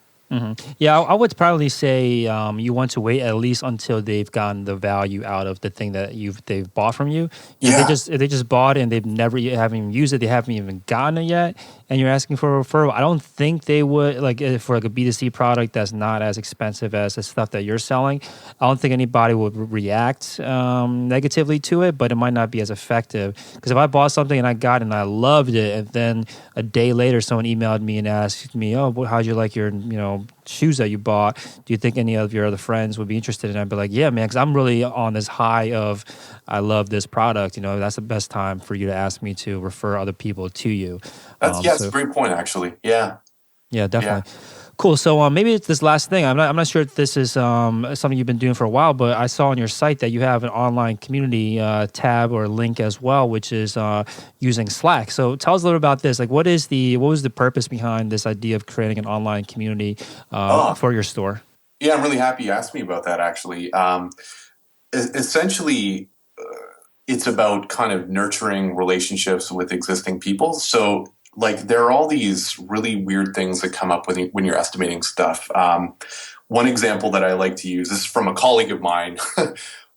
A: Yeah, I would probably say you want to wait at least until they've gotten the value out of the thing that they've bought from you. If they just bought it and they've never haven't even used it, they haven't even gotten it yet, and you're asking for a referral, I don't think they would, like, for like a B2C product that's not as expensive as the stuff that you're selling. I don't think anybody would react negatively to it, but it might not be as effective. Because if I bought something and I got it and I loved it, and then a day later someone emailed me and asked me, oh, how'd you like your, shoes that you bought? Do you think any of your other friends would be interested in it? I'd be like, yeah, man, because I'm really on this high of, I love this product. That's the best time for you to ask me to refer other people to you.
B: That's a great point, actually. Yeah.
A: Yeah, definitely. Yeah. Cool. So maybe it's this last thing. I'm not sure if this is something you've been doing for a while, but I saw on your site that you have an online community tab or link as well, which is using Slack. So tell us a little about this. Like, what was the purpose behind this idea of creating an online community for your store?
B: Yeah, I'm really happy you asked me about that, actually. Essentially, it's about kind of nurturing relationships with existing people. So, like, there are all these really weird things that come up when you're estimating stuff. One example that I like to use is from a colleague of mine,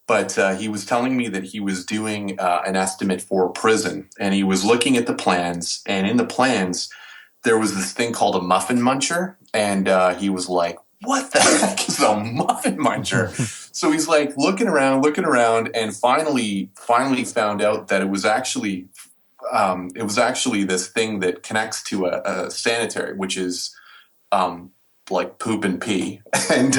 B: but he was telling me that he was doing an estimate for a prison, and he was looking at the plans, and in the plans, there was this thing called a muffin muncher, and he was like, what the heck is a muffin muncher? So he's like looking around, and finally found out that it was actually this thing that connects to a sanitary, which is like poop and pee. And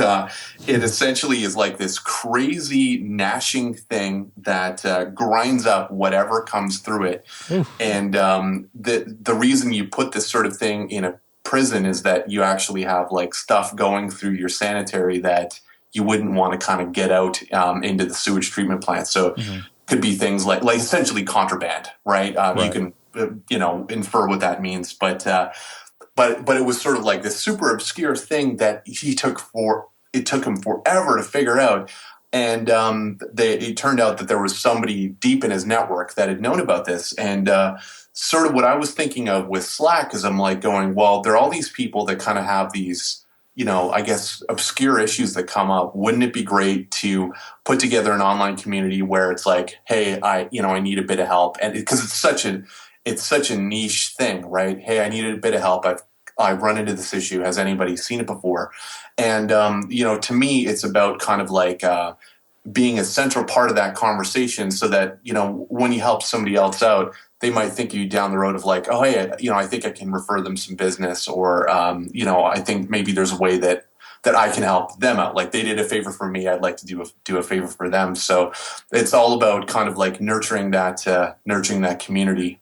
B: it essentially is like this crazy gnashing thing that grinds up whatever comes through it. Oof. And the reason you put this sort of thing in a prison is that you actually have like stuff going through your sanitary that you wouldn't want to kind of get out into the sewage treatment plant. So could be things like essentially contraband, right? You can infer what that means, but it was sort of like this super obscure thing that it took him forever to figure out. And it turned out that there was somebody deep in his network that had known about this. And sort of what I was thinking of with Slack is I'm like going, well, there are all these people that kind of have these, I guess, obscure issues that come up. Wouldn't it be great to put together an online community where it's like, hey, I need a bit of help, and because it's such a niche thing, right? Hey, I needed a bit of help. I've run into this issue. Has anybody seen it before? And to me, it's about kind of like being a central part of that conversation, so that when you help somebody else out, they might think of you down the road of like, oh hey, I think I can refer them some business, or I think maybe there's a way that I can help them out. Like they did a favor for me, I'd like to do a favor for them. So it's all about kind of like nurturing that community,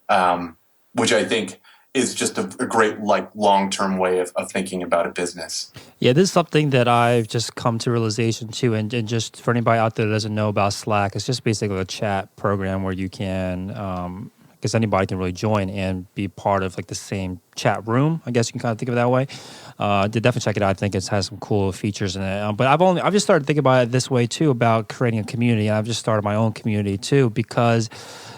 B: which I think is just a great like long-term way of thinking about a business.
A: Yeah, this is something that I've just come to realization too. And just for anybody out there that doesn't know about Slack, it's just basically a chat program where you can, because anybody can really join and be part of like the same chat room. I guess you can kind of think of it that way. Definitely check it out. I think it has some cool features in it. But I've just started thinking about it this way too, about creating a community. And I've just started my own community too, because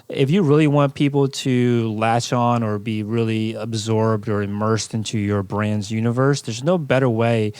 A: if you really want people to latch on or be really absorbed or immersed into your brand's universe, there's no better way,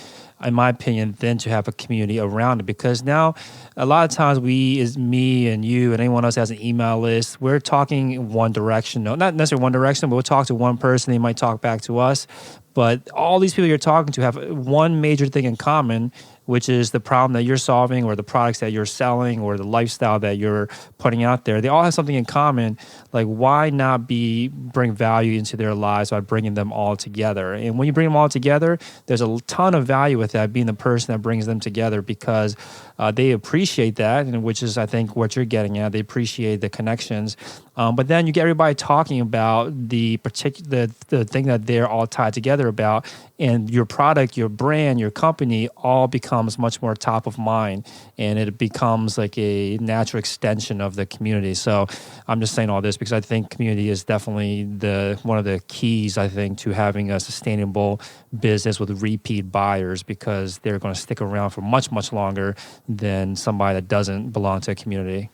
A: in my opinion, than to have a community around it. Because now, a lot of times me and you and anyone else has an email list, we're talking in one direction. No, not necessarily one direction, but we'll talk to one person, they might talk back to us. But all these people you're talking to have one major thing in common, which is the problem that you're solving or the products that you're selling or the lifestyle that you're putting out there. They all have something in common. Like, why not bring value into their lives by bringing them all together? And when you bring them all together, there's a ton of value with that, being the person that brings them together, because they appreciate that, and which is, I think, what you're getting at. They appreciate the connections. But then you get everybody talking about the thing that they're all tied together about, and your product, your brand, your company all becomes much more top of mind, and it becomes like a natural extension of the community. So I'm just saying all this because I think community is definitely one of the keys, I think, to having a sustainable business with repeat buyers, because they're going to stick around for much, much longer than somebody that doesn't belong to a community.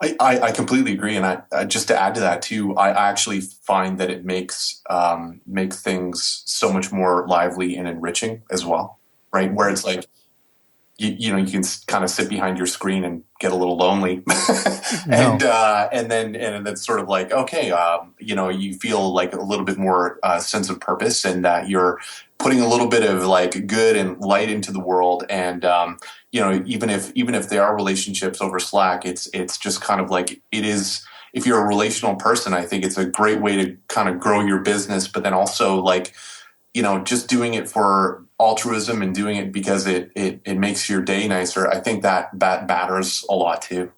B: I completely agree, and I just to add to that too, I actually find that it makes things so much more lively and enriching as well, right? Where it's like you can kind of sit behind your screen and get a little lonely,
A: No.
B: and then sort of like, okay, you feel like a little bit more sense of purpose, and that you're putting a little bit of like good and light into the world. And even if there are relationships over Slack, it's just kind of like it is. If you're a relational person, I think it's a great way to kind of grow your business, but then also like, just doing it for altruism and doing it because it makes your day nicer. I think that matters a lot too.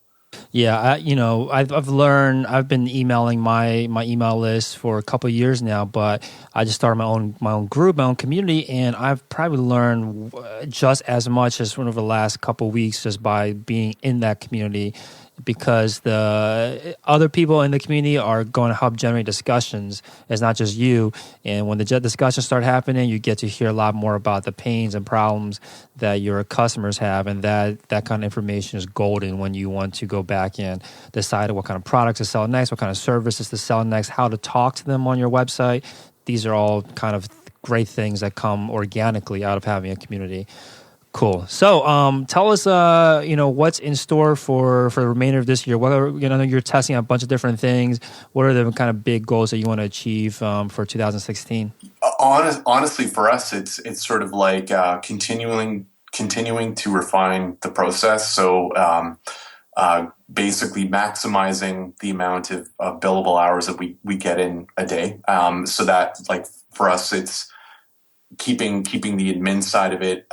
A: Yeah, I've learned. I've been emailing my email list for a couple of years now, but I just started my own group, my own community, and I've probably learned just as much as over the last couple of weeks just by being in that community, because the other people in the community are going to help generate discussions. It's not just you. And when the discussions start happening, you get to hear a lot more about the pains and problems that your customers have. And that kind of information is golden when you want to go back and decide what kind of products to sell next, what kind of services to sell next, how to talk to them on your website. These are all kind of great things that come organically out of having a community. Cool. So, tell us, what's in store for the remainder of this year. What are, you're testing a bunch of different things. What are the kind of big goals that you want to achieve for 2016?
B: Honestly, for us, it's sort of like continuing to refine the process. So, basically maximizing the amount of billable hours that we get in a day. So that, like, for us, it's keeping the admin side of it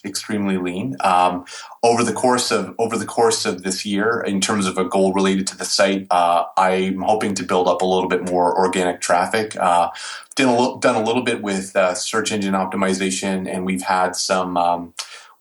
B: extremely lean. Over the course of this year, in terms of a goal related to the site, I'm hoping to build up a little bit more organic traffic. Done a little bit with search engine optimization, and we've had some.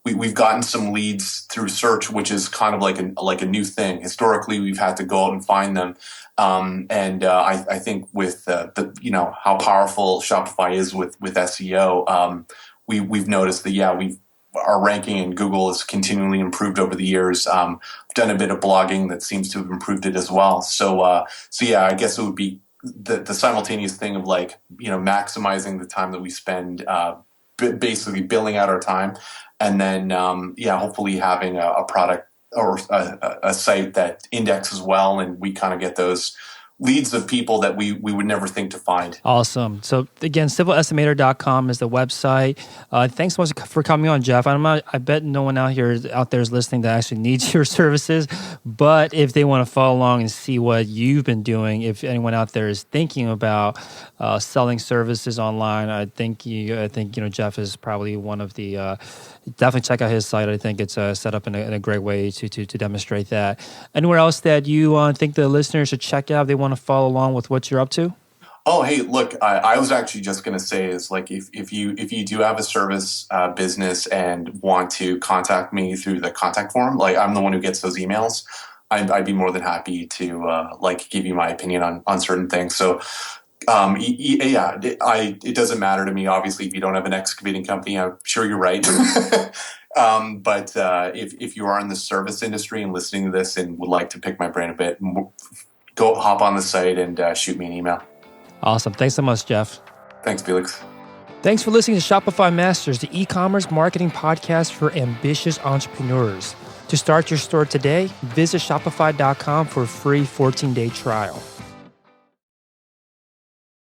B: We've gotten some leads through search, which is kind of like a new thing. Historically, we've had to go out and find them. I think with how powerful Shopify is with SEO, we've noticed that our ranking in Google has continually improved over the years. I've done a bit of blogging that seems to have improved it as well. So yeah, I guess it would be the simultaneous thing of like maximizing the time that we spend basically billing out our time, and then hopefully having a product or a site that indexes well, and we kind of get those leads of people that we would never think to find.
A: Awesome. So again, civilestimator.com is the website. Thanks so much for coming on, Jeff. I bet no one out there is listening that actually needs your services, but if they want to follow along and see what you've been doing, if anyone out there is thinking about selling services online, I think Jeff is probably one of the. Definitely check out his site. I think it's set up in a great way to demonstrate that. Anywhere else that you think the listeners should check out if they want to follow along with what you're up to?
B: Oh, hey, look, I was actually just going to say is like if you do have a service business and want to contact me through the contact form, like I'm the one who gets those emails. I'd be more than happy to give you my opinion on certain things. So. It doesn't matter to me. Obviously, if you don't have an excavating company, I'm sure you're right. But if you are in the service industry and listening to this and would like to pick my brain a bit, go hop on the site and shoot me an email.
A: Awesome. Thanks so much, Jeff.
B: Thanks, Felix.
A: Thanks for listening to Shopify Masters, the e-commerce marketing podcast for ambitious entrepreneurs. To start your store today, visit shopify.com for a free 14-day trial.